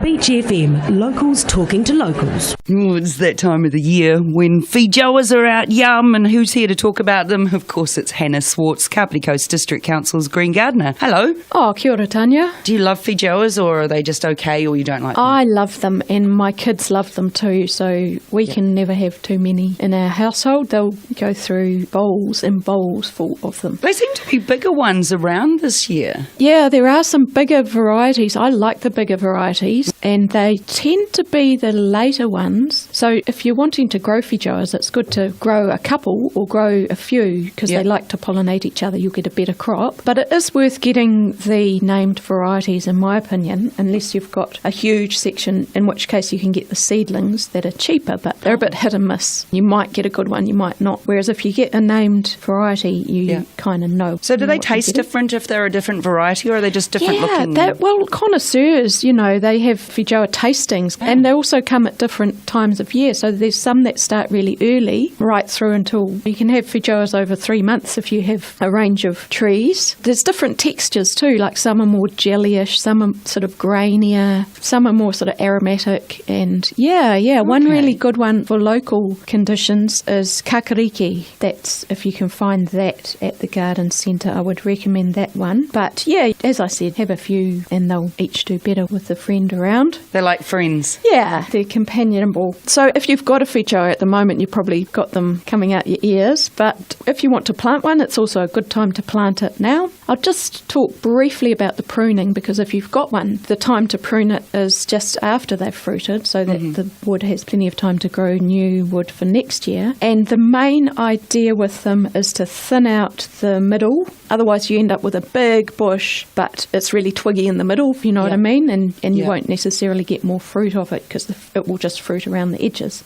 Beach FM, locals talking to locals. Ooh, it's that time of the year when feijoas are out, yum, and who's here to talk about them? Of course, it's Hannah Zwartz, Kapiti Coast District Council's Green Gardener. Hello. Oh, kia ora, Tanya. Do you love feijoas, or are they just okay, or you don't like them? I love them, and my kids love them too, so we can never have too many in our household. They'll go through bowls and bowls full of them. They seem to be bigger ones around this year. Yeah, there are some bigger varieties. I like the bigger varieties, and they tend to be the later ones. So if you're wanting to grow feijoas, it's good to grow a couple or grow a few because they like to pollinate each other. You'll get a better crop. But it is worth getting the named varieties, in my opinion, unless you've got a huge section, in which case you can get the seedlings that are cheaper, but they're a bit hit and miss. You might get a good one, you might not. Whereas if you get a named variety, you kind of know. So do they taste different if they're a different variety, or are they just different looking? Well, connoisseurs, they have feijoa tastings, and they also come at different times of year. So there's some that start really early, right through until you can have feijoas over 3 months if you have a range of trees. There's different textures too, like some are more jellyish, some are sort of grainier, some are more sort of aromatic, and one really good one for local conditions is kakariki. That's, if you can find that at the garden centre, I would recommend that one. But as I said, have a few and they'll each do better with a friend around. They're like friends. Yeah, they're companionable. So if you've got a feijoa at the moment, you've probably got them coming out your ears. But if you want to plant one, it's also a good time to plant it now. I'll just talk briefly about the pruning, because if you've got one, the time to prune it is just after they've fruited, so that the wood has plenty of time to grow new wood for next year. And the main idea with them is to thin out the middle. Otherwise you end up with a big bush, but it's really twiggy in the middle, if you know what I mean, and you won't necessarily get more fruit of it because it will just fruit around the edges.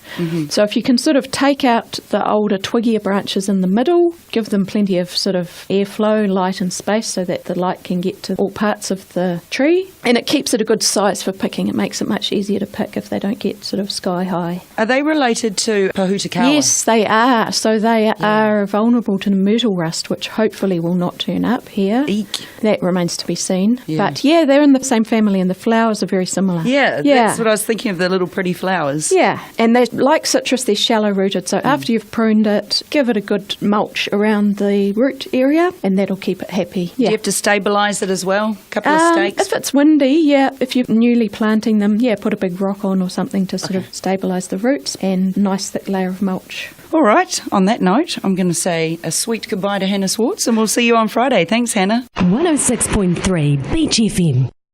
So if you can sort of take out the older, twiggier branches in the middle, give them plenty of sort of airflow, light and space, so that the light can get to all parts of the tree, and it keeps it a good size for picking. It makes it much easier to pick if they don't get sort of sky high. Are they related to pahutakawa? Yes, they are. So they are vulnerable to myrtle rust, which hopefully will not turn up here. Eek. That remains to be seen. But they're in the same family, and the flowers are very similar. Yeah, that's what I was thinking of, the little pretty flowers. Yeah, and they're like citrus, they're shallow rooted. So after you've pruned it, give it a good mulch around the root area, and that'll keep it happy. Do you have to stabilise it as well? A couple of stakes? If it's windy, if you're newly planting them, put a big rock on or something to sort of stabilise the roots, and nice thick layer of mulch. All right, on that note, I'm going to say a sweet goodbye to Hannah Zwartz, and we'll see you on Friday. Thanks, Hannah. 106.3 Beach FM.